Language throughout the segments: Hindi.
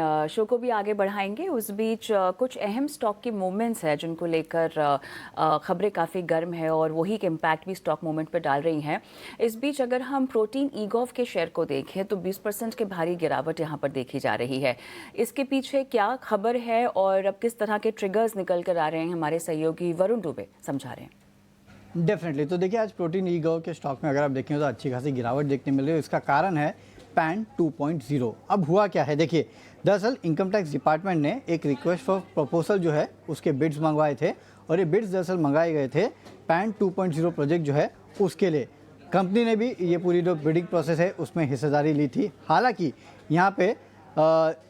शो को भी आगे बढ़ाएंगे। उस बीच कुछ अहम स्टॉक की मूवमेंट्स है जिनको लेकर खबरें काफ़ी गर्म है और वही के इम्पैक्ट भी स्टॉक मूवमेंट पर डाल रही हैं। इस बीच अगर हम प्रोटीन ईगॉव के शेयर को देखें तो 20% के भारी गिरावट यहां पर देखी जा रही है। इसके पीछे क्या खबर है और अब किस तरह के ट्रिगर्स निकल कर आ रहे हैं, हमारे सहयोगी वरुण दुबे समझा रहे हैं। डेफिनेटली। तो देखिए, आज प्रोटीन ईगॉव के स्टॉक में अगर आप देखें तो अच्छी खासी गिरावट देखने मिल रही है। इसका कारण है पैन 2.0। अब हुआ क्या है, देखिए, दरअसल इनकम टैक्स डिपार्टमेंट ने एक रिक्वेस्ट फॉर प्रपोजल जो है उसके बिड्स मंगवाए थे और ये बिड्स दरअसल मंगाए गए थे पैन 2.0 प्रोजेक्ट जो है उसके लिए। कंपनी ने भी ये पूरी जो बिडिंग प्रोसेस है उसमें हिस्सेदारी ली थी। हालांकि यहाँ पे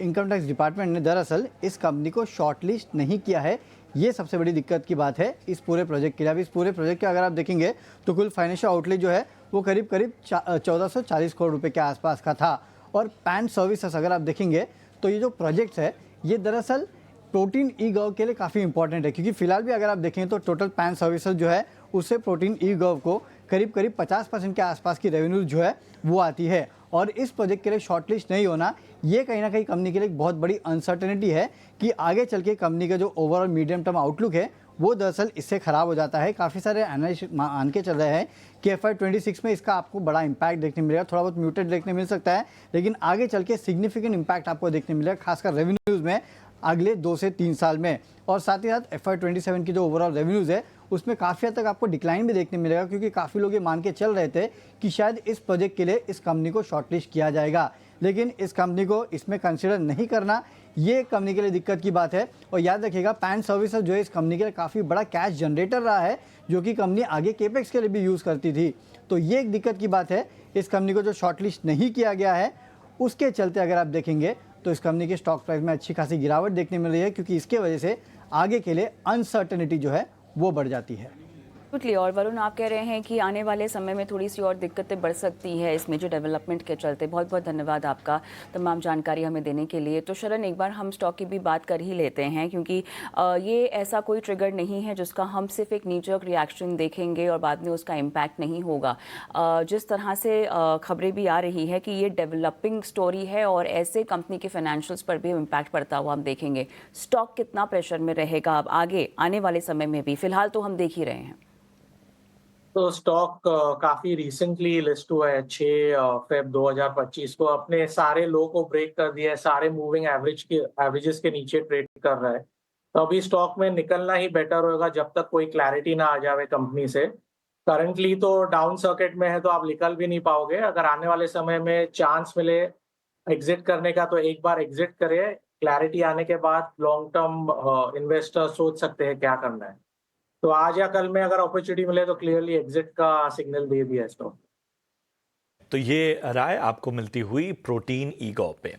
इनकम टैक्स डिपार्टमेंट ने दरअसल इस कंपनी को शॉर्टलिस्ट नहीं किया है। ये सबसे बड़ी दिक्कत की बात है इस पूरे प्रोजेक्ट के लिए। अब इस पूरे प्रोजेक्ट के अगर आप देखेंगे तो कुल फाइनेंशियल आउटले जो है वो करीब 1440 करोड़ रुपए के आसपास का था। और पैन सर्विसेज अगर आप देखेंगे तो ये जो प्रोजेक्ट्स है ये दरअसल प्रोटीन ई गव के लिए काफ़ी इंपॉर्टेंट है, क्योंकि फिलहाल भी अगर आप देखें तो टोटल पैन सर्विसेज जो है उससे प्रोटीन ई गव को करीब 50% के आसपास की रेवेन्यू जो है वो आती है। और इस प्रोजेक्ट के लिए शॉर्टलिस्ट नहीं होना ये कहीं ना कहीं कंपनी के लिए एक बहुत बड़ी अनसर्टेनिटी है कि आगे चल के कंपनी का जो ओवरऑल मीडियम टर्म आउटलुक है वो दरअसल इससे ख़राब हो जाता है। काफ़ी सारे एनालिस्ट मान के चल रहे हैं कि FY26 में इसका आपको बड़ा इंपैक्ट देखने मिलेगा। थोड़ा बहुत म्यूटेड देखने मिल सकता है, लेकिन आगे चल के सिग्निफिकेंट इंपैक्ट आपको देखने मिलेगा, खासकर रेवेन्यूज़ में अगले 2 से 3 साल में। और साथ ही साथ FY27 की जो ओवरऑल रेवेन्यूज़ है उसमें काफ़ी हद तक आपको डिक्लाइन भी देखने मिलेगा, क्योंकि काफ़ी लोग ये मान के चल रहे थे कि शायद इस प्रोजेक्ट के लिए इस कंपनी को शॉर्टलिस्ट किया जाएगा, लेकिन इस कंपनी को इसमें कंसिडर नहीं करना ये कंपनी के लिए दिक्कत की बात है। और याद रखिएगा, पैन सर्विसेज जो है इस कंपनी के लिए काफ़ी बड़ा कैश जनरेटर रहा है, जो कि कंपनी आगे केपेक्स के लिए भी यूज़ करती थी। तो ये एक दिक्कत की बात है। इस कंपनी को जो शॉर्टलिस्ट नहीं किया गया है उसके चलते अगर आप देखेंगे तो इस कंपनी के स्टॉक प्राइस में अच्छी खासी गिरावट देखने मिल रही है, क्योंकि इसके वजह से आगे के लिए अनसर्टेनिटी जो है वो बढ़ जाती है। और वरुण, आप कह रहे हैं कि आने वाले समय में थोड़ी सी और दिक्कतें बढ़ सकती है इस मेजर डेवलपमेंट के चलते। बहुत बहुत धन्यवाद आपका तमाम जानकारी हमें देने के लिए। तो शरण, एक बार हम स्टॉक की भी बात कर ही लेते हैं, क्योंकि ये ऐसा कोई ट्रिगर नहीं है जिसका हम सिर्फ एक नीचक रिएक्शन देखेंगे और बाद में उसका इम्पैक्ट नहीं होगा। जिस तरह से खबरें भी आ रही है कि ये डेवलपिंग स्टोरी है और ऐसे कंपनी के फाइनेंशियल्स पर भी इम्पैक्ट पड़ता हुआ हम देखेंगे। स्टॉक कितना प्रेशर में रहेगा अब आगे आने वाले समय में भी, फिलहाल तो हम देख ही रहे हैं। तो स्टॉक काफी रिसेंटली लिस्ट हुआ है 6 फेब 2025 को। अपने सारे लो को ब्रेक कर दिया है, सारे मूविंग एवरेजेस के नीचे ट्रेड कर रहा है। तो अभी स्टॉक में निकलना ही बेटर होगा जब तक कोई क्लैरिटी ना आ जाए कंपनी से। करंटली तो डाउन सर्किट में है तो आप निकल भी नहीं पाओगे। अगर आने वाले समय में चांस मिले एग्जिट करने का तो एक बार एग्जिट करिए। क्लैरिटी आने के बाद लॉन्ग टर्म इन्वेस्टर सोच सकते हैं क्या करना है। तो आज या कल में अगर अपॉर्चुनिटी मिले तो क्लियरली एग्जिट का सिग्नल दे दिया स्टॉक। तो ये राय आपको मिलती हुई प्रोटीन ईगॉ पे।